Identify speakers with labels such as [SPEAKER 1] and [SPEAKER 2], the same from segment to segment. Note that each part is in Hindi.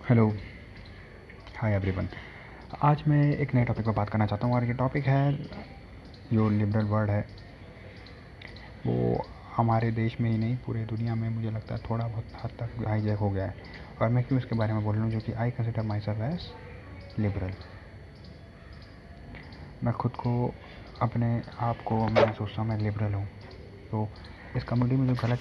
[SPEAKER 1] Hello, hi everyone. आज मैं एक नए टॉपिक पर बात करना चाहता हूँ और ये टॉपिक है जो लिबरल वर्ड है वो हमारे देश में ही नहीं पूरे दुनिया में मुझे लगता है थोड़ा बहुत हद तक हाईजैक हो गया है। और मैं क्यों इसके बारे में बोल रहा हूँ, जो कि I consider myself as liberal. मैं खुद को अपने आप को मैं सोचता हूँ मैं लिबरल हूँ। तो इस कम्युनिटी में जो गलत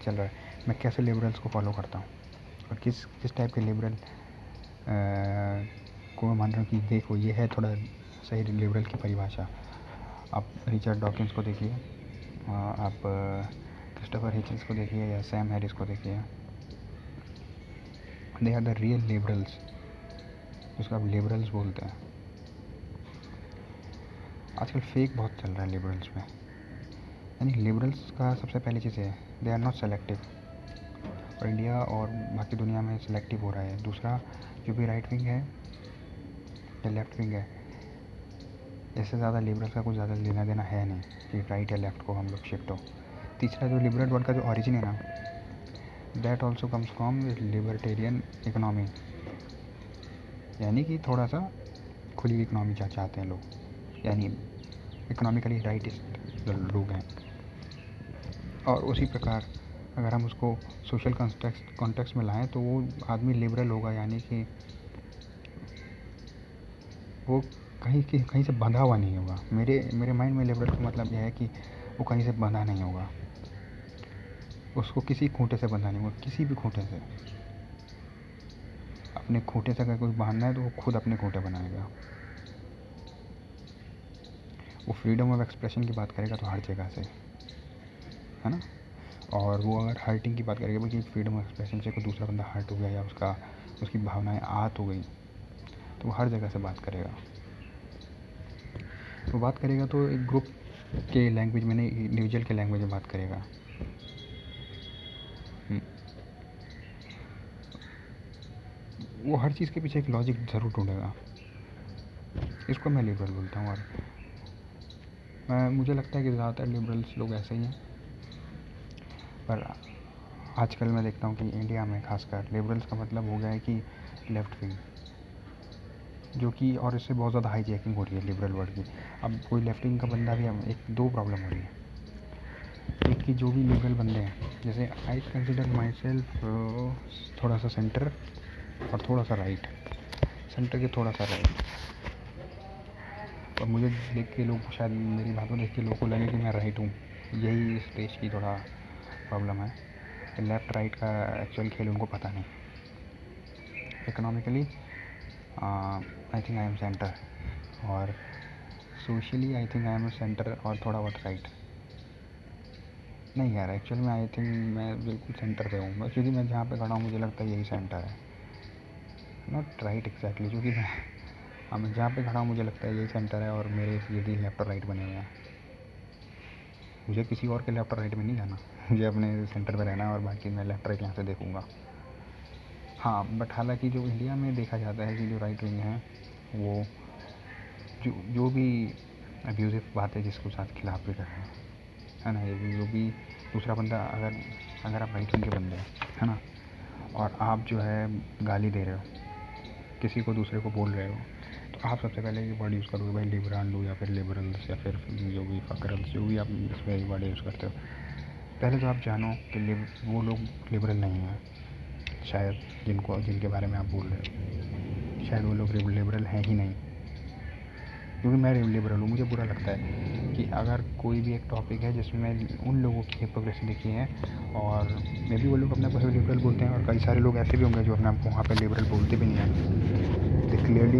[SPEAKER 1] चल रहा है मैं कैसे लिबरल्स को फॉलो करता हूँ और किस किस टाइप के लिबरल को मैं मान रहा हूँ कि देखो ये है थोड़ा सही लिबरल की परिभाषा। आप रिचर्ड डॉकिंस को देखिए, आप क्रिस्टोफर हिचन्स को देखिए या सैम हैरिस को देखिए। They are the real liberals, जिसको आप लिबरल्स बोलते हैं। आजकल फेक बहुत चल रहा है लिबरल्स में। यानी लिबरल्स का सबसे पहली चीज़ है दे आर नॉट सेलेक्टिव, और इंडिया और बाकी दुनिया में सेलेक्टिव हो रहा है। दूसरा, जो भी राइट विंग है या लेफ्ट विंग है, इससे ज़्यादा लिबरल्स का कुछ ज़्यादा लेना देना है नहीं कि राइट या लेफ्ट को हम लोग शिफ्ट हो। तीसरा, जो लिबरल वर्ड का जो ऑरिजिन है ना, that also comes from libertarian economy, यानी कि थोड़ा सा खुली इकोनॉमी चाहते हैं लोग, यानी इकोनॉमिकली राइटिस्ट लोग हैं। और उसी प्रकार अगर हम उसको सोशल कॉन्टेक्स्ट में लाएं तो वो आदमी लिबरल होगा, यानी कि वो कहीं से बंधा हुआ नहीं होगा। मेरे माइंड में लिबरल का मतलब यह है कि वो कहीं से बंधा नहीं होगा, उसको किसी खूंटे से बंधा नहीं होगा, किसी भी खूंटे से। अपने खूंटे से अगर कोई बांधना है तो वो खुद अपने खूंटे बनाएगा। वो फ्रीडम ऑफ एक्सप्रेशन की बात करेगा तो हर जगह से, है ना। और वो अगर हर्टिंग की बात करेगा कि फ्रीडम ऑफ एक्सप्रेशन से कोई दूसरा बंदा हर्ट हो गया या उसकी भावनाएं आहत हो गई, तो वो हर जगह से बात करेगा। वो बात करेगा तो एक ग्रुप के लैंग्वेज में नहीं, इंडिविजुअल के लैंग्वेज में बात करेगा। वो हर चीज़ के पीछे एक लॉजिक ज़रूर ढूंढेगा। इसको मैं लिबरल बोलता हूँ। और मुझे लगता है कि ज़्यादातर लिबरल्स लोग ऐसे ही हैं। पर आजकल मैं देखता हूँ कि इंडिया में खासकर लिबरल्स का मतलब हो गया है कि लेफ़्ट विंग, जो कि और इससे बहुत ज़्यादा हाईजैकिंग हो रही है लिबरल वर्ड की। अब कोई लेफ्ट विंग का बंदा भी, हम एक दो प्रॉब्लम हो रही है। एक कि जो भी लिबरल बंदे हैं, जैसे आई कंसिडर माई सेल्फ थोड़ा सा सेंटर और थोड़ा सा राइट, सेंटर के थोड़ा सा राइट। और मुझे देख के लोग, शायद मेरी बातों देख के लोगों को लगे कि मैं राइट हूँ। यही इस देश की थोड़ा प्रॉब्लम है, लेफ़्ट राइट का एक्चुअल खेल उनको पता नहीं। Economically I think I am centre, और socially I think I am centre और थोड़ा बहुत राइट। नहीं यार, एक्चुअल में आई थिंक मैं बिल्कुल सेंटर पे हूँ, क्योंकि मैं जहाँ पे खड़ा हूँ मुझे लगता है यही सेंटर है, नॉट राइट एग्जैक्टली। क्योंकि मैं जहाँ पे खड़ा हूँ मुझे लगता है यही सेंटर है, और मेरे यदि लेफ्ट और राइट बने हुए हैं। मुझे किसी और के लेफ्ट और राइट में नहीं जाना, मुझे अपने सेंटर पे रहना है, और बाकी मैं लेफ्ट राइट यहाँ से देखूँगा। हाँ, बट हालांकि जो इंडिया में देखा जाता है कि जो राइट विंग है वो जो भी अब्यूज़िव बातें जिसको साथ खिलाफ भी कर रहे हैं, है ना। ये जो भी दूसरा बंदा, अगर आप राइट विंग के बंदे हैं, है ना, और आप जो है गाली दे रहे हो, किसी को दूसरे को बोल रहे हो, तो आप सबसे पहले ये वर्ड यूज़ करोगे भाई लिबरालू, या फिर लिबरल्स, या फिर जो भी फकरल्स, जो भी आप इसमें वर्ड यूज़ करते हो। पहले तो आप जानो कि वो लोग लिबरल नहीं हैं, शायद जिनके बारे में आप बोल रहे हो, शायद वो लोग लिबरल हैं ही नहीं। क्योंकि मैं लिबरल हूँ, मुझे बुरा लगता है कि अगर कोई भी एक टॉपिक है जिसमें उन लोगों की हिपोक्रेसी दिखी है, और मे भी वो लोग अपने को लिबरल बोलते हैं, और कई सारे लोग ऐसे भी होंगे जो अपने आप को वहाँ पे लिबरल बोलते भी नहीं हैं। दे क्लियरली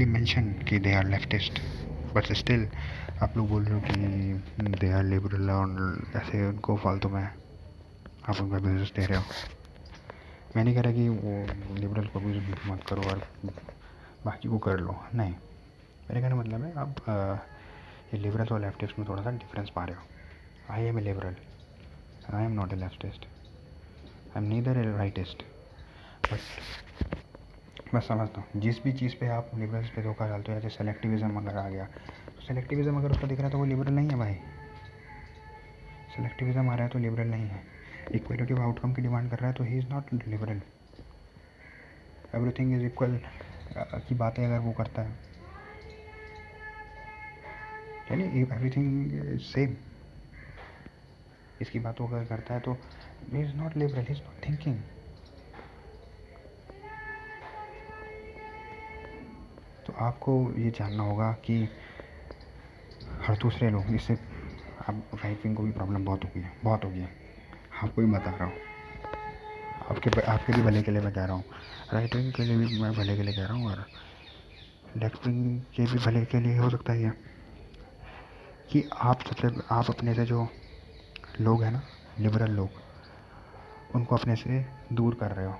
[SPEAKER 1] मेंशन कि they are leftist, but still आप लोग बोल रहे हो कि दे आर लिबरल, और ऐसे उनको फालतू में आप उनका बिजनेस दे रहे हो। मैं नहीं कह रहा कि वो लिबरल को भी मत करो और बाकी को कर लो, नहीं। मेरे कहने का मतलब है आप ये लिबरल और लेफ्टिस्ट में थोड़ा सा डिफरेंस पा रहे हो। I am a liberal, I am not a leftist, I am neither a rightist. But मैं समझता हूँ जिस भी चीज़ पे आप लिबरल्स पे धोखा डालते हो, जैसे सेलेक्टिविज़म अगर आ गया, तो सेलेक्टिविज़म अगर उसका दिख रहा है तो वो लिबरल नहीं है भाई। सेलेक्टिविज़म आ रहा है तो लिबरल नहीं है। इक्वलिटी ऑफ आउटकम की डिमांड कर रहा है तो he is not liberal. Everything is equal की बातें अगर वो करता है, यानी एवरीथिंग सेम, इसकी बातों अगर करता है तो he is not liberal, he is not thinking. तो आपको ये जानना होगा कि हर दूसरे लोग, इससे आप राइट विंग को भी प्रॉब्लम बहुत होगी है, बहुत होगी है। आपको भी बता रहा हूँ, आपके भी भले के लिए मैं कह रहा हूँ, राइट विंग के लिए भी मैं भले के लिए कह रहा हूँ, और लेफ्ट विंग के भी भले के लिए हो सकता है कि आप अपने से जो लोग हैं ना, लिबरल लोग, उनको अपने से दूर कर रहे हो,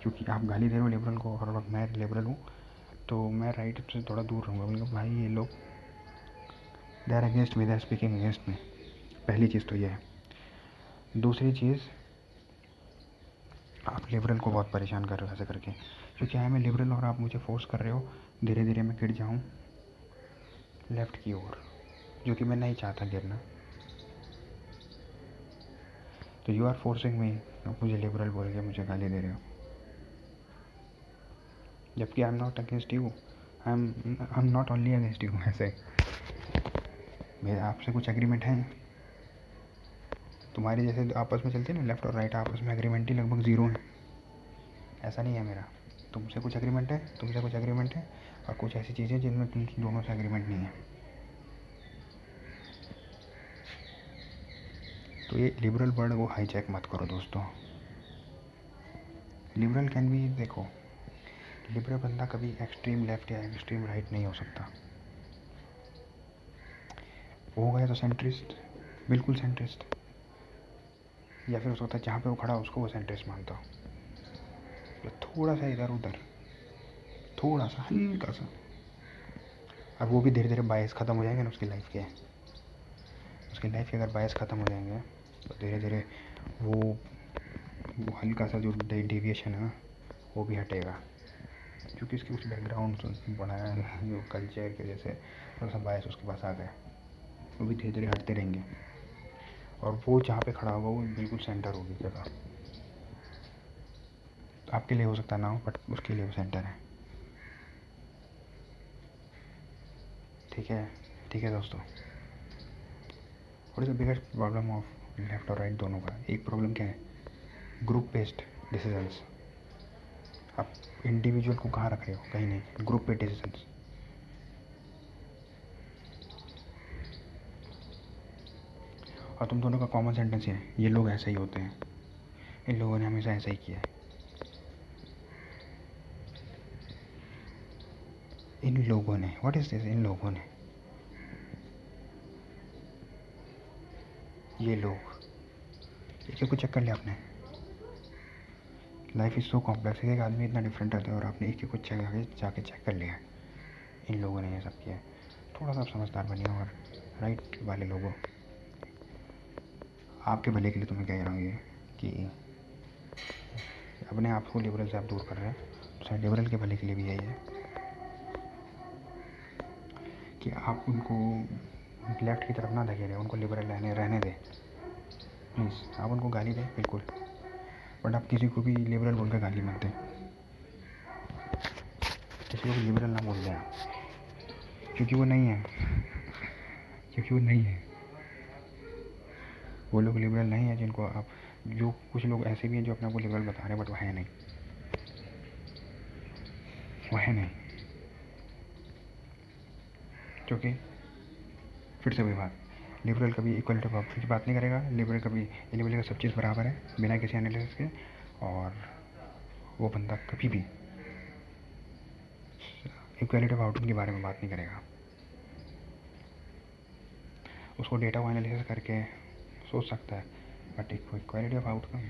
[SPEAKER 1] क्योंकि आप गाली दे रहे हो लिबरल को, और मैं लिबरल हूँ तो मैं राइट से थोड़ा दूर रहूँगा। मतलब भाई ये लोग they are against me, they are speaking against me. पहली चीज़ तो ये है। दूसरी चीज़, आप लिबरल को बहुत परेशान कर रहे हो ऐसे करके, क्योंकि आई एम ए लिबरल और आप मुझे फोर्स कर रहे हो धीरे धीरे मैं गिर जाऊँ लेफ़्ट की ओर, जो कि मैं नहीं चाहता गिरना। तो यू आर फोर्सिंग मी, आप मुझे लिबरल बोल के मुझे गाली दे रहे हो, जबकि आई am not against you, I am not only against you. ऐसे मेरे आपसे कुछ एग्रीमेंट हैं, तुम्हारे जैसे आपस में चलते हैं ना लेफ़्ट और राइट, आपस में एग्रीमेंट ही लगभग ज़ीरो है। ऐसा नहीं है मेरा, तुमसे कुछ एग्रीमेंट है, तुमसे कुछ एग्रीमेंट है, और कुछ ऐसी चीज़ें जिनमें तुम दोनों से एग्रीमेंट नहीं है। तो ये लिबरल वर्ड को हाईजैक मत करो दोस्तों। लिबरल कैन भी, देखो लिबरल बंदा कभी एक्सट्रीम लेफ्ट या एक्सट्रीम राइट नहीं हो सकता। हो गया तो सेंट्रिस्ट, बिल्कुल सेंट्रिस्ट, या फिर हो सकता है जहाँ पे वो खड़ा उसको वो सेंट्रिस्ट मानता हो, तो थोड़ा सा इधर उधर, थोड़ा सा हल्का सा। अब वो भी धीरे धीरे बायस ख़त्म हो जाएंगे ना उसकी लाइफ के, उसकी लाइफ के अगर बायस ख़त्म हो जाएंगे तो धीरे धीरे वो हल्का सा जो डेविएशन है वो भी हटेगा, क्योंकि इसकी कुछ बैकग्राउंड बड़ा है, जो कल्चर की वजह से थोड़ा सा बायस उसके पास आ गया, वो भी धीरे धीरे हटते रहेंगे, और वो जहाँ पे खड़ा होगा वो बिल्कुल सेंटर होगी जगह। तो आपके लिए हो सकता ना हो, बट उसके लिए वो सेंटर है। ठीक है, ठीक है दोस्तों। What is the biggest problem of left और राइट दोनों का? एक प्रॉब्लम क्या है, ग्रुप बेस्ड डिसीजंस। आप इंडिविजुअल को कहाँ रख रहे हो, कहीं नहीं, ग्रुप पे डिसीजंस। और तुम दोनों का कॉमन सेंटेंस है, ये लोग ऐसे ही होते हैं, इन लोगों ने हमेशा ऐसा ही किया है। इन लोगों ने, व्हाट इज दिस, इन लोगों ने, ये लोग, एक को चेक कर लिया आपने। लाइफ इज़ सो कॉम्प्लेक्स, एक आदमी इतना डिफरेंट रहता है और आपने एक को जाके चेक कर लिया, इन लोगों ने ये सब किया है। थोड़ा सा आप समझदार बनिए, और राइट वाले लोगों, आपके भले के लिए तो मैं कह रहा हूँ ये कि अपने आप को लिबरल से आप दूर कर रहे हैं, तो शायद लिबरल के भले के लिए भी यही है कि आप उनको लेफ़्ट की तरफ ना धकेलें, उनको लिबरल रहने दें। प्लीज़ आप उनको गाली दें बिल्कुल, बट आप किसी को भी लिबरल बोल कर गाली मत दें, किसी को भी लिबरल ना बोल दें आप, क्योंकि वो नहीं है, क्योंकि वो नहीं है, वो लोग लिबरल नहीं है जिनको आप, जो कुछ लोग ऐसे भी हैं जो अपने आप को लिबरल बता रहे हैं, बट वो है नहीं, वो है नहीं। क्योंकि फिर से वही बात, लिबरल कभी इक्वलिटी ऑफ ऑप्शन की बात नहीं करेगा, लिबरल कभी ये नहीं बोलेगा सब चीज़ बराबर है बिना किसी एनालिसिस के, और वो बंदा कभी भी इक्वलिटी ऑफ आउटकम के बारे में बात नहीं करेगा। उसको डेटा को एनालिसिस करके सोच सकता है, बट इक्वलिटी ऑफ आउटकम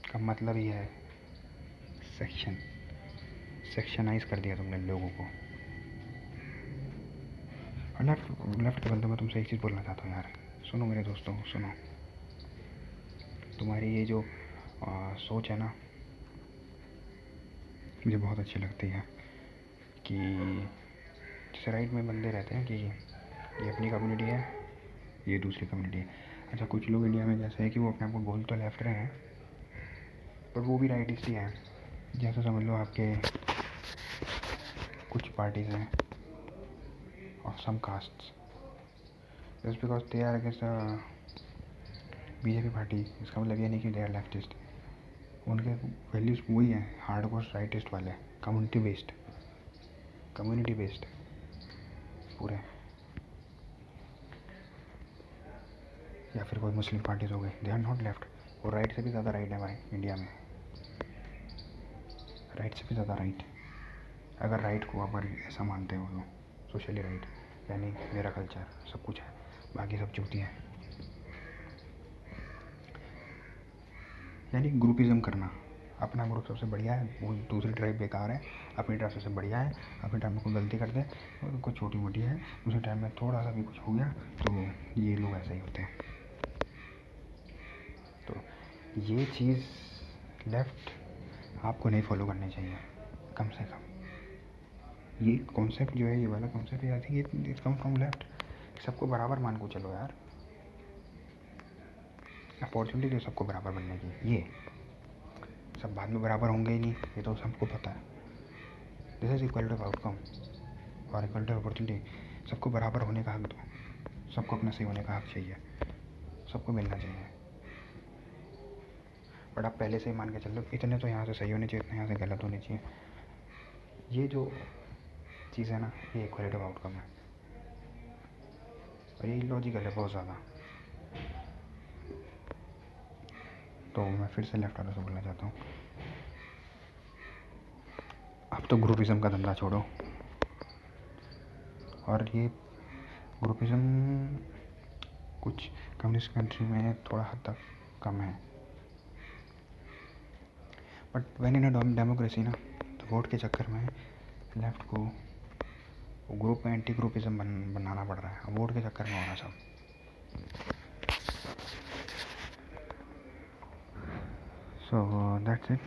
[SPEAKER 1] का मतलब ही है सेक्शनाइज कर दिया तुमने लोगों को। और लेफ्ट के बंदे में तुमसे एक चीज़ बोलना चाहता हूँ यार, सुनो मेरे दोस्तों, सुनो, तुम्हारी ये जो सोच है ना, मुझे बहुत अच्छी लगती है कि जैसे राइट में बंदे रहते हैं कि ये अपनी कम्युनिटी है, ये दूसरी कम्युनिटी है। अच्छा, कुछ लोग इंडिया में जैसे है कि वो अपने आप को बोल तो लेफ्ट रहे हैं पर वो भी राइटिस्ट ही हैं। जैसे समझ लो आपके कुछ पार्टीज़ हैं और some castes, just because they are against BJP party, इसका मतलब ये नहीं कि दे आर लेफ्टिस्ट। उनके वैल्यूज़ वही हैं, हार्ड कोर राइटिस्ट वाले, कम्युनिटी बेस्ड पूरे। या फिर कोई मुस्लिम पार्टीज हो गई, दे आर नॉट लेफ्ट। और राइट से भी ज़्यादा राइट है भाई इंडिया में, राइट से भी ज़्यादा राइट। अगर राइट को अगर ऐसा मानते हो तो सोशली राइट, यानी मेरा कल्चर सब कुछ है, बाकी सब चूती है। यानी ग्रुपिज़म करना, अपना ग्रुप सबसे बढ़िया है, वो दूसरी ट्राइब बेकार है, अपनी ट्राइब सबसे बढ़िया है। अपनी ट्राइब में कोई गलती कर दे और कोई छोटी मोटी है, दूसरी ट्राइब में थोड़ा सा भी कुछ हो गया तो ये लोग ऐसे ही होते हैं। तो ये चीज़ लेफ़्ट आपको नहीं फॉलो करनी चाहिए कम से कम। ये कॉन्सेप्ट जो है, ये वाला concept, I think it come from left. सबको बराबर मान को चलो यार, अपॉर्चुनिटी दो सबको बराबर बनने की। ये सब बाद में बराबर होंगे ही नहीं, ये तो सबको पता है। This is equal to outcome और इक्वल टू अपॉर्चुनिटी। सबको बराबर होने का हक दो, सबको अपना सही होने का हक चाहिए, सबको मिलना चाहिए। बट आप पहले से ही मान के चल लो इतने तो यहाँ से सही होने चाहिए, इतने यहाँ से गलत होने चाहिए। ये जो चीज़ है ना, ये इक्वलिटी ऑफ आउटकम है और ये लॉजिकल है बहुत ज़्यादा। तो मैं फिर से लेफ्ट वालों से बोलना चाहता हूँ, अब तो ग्रुपिज़म का धंधा छोड़ो। और ये ग्रुपिज़म कुछ कम्युनिस्ट कंट्री में थोड़ा हद तक कम है, but when in a democracy ना, तो वोट के चक्कर में लेफ्ट को ग्रुप में एंटी ग्रुपिज़म बनाना पड़ रहा है, वोट के चक्कर में हो रहा सब। So that's it.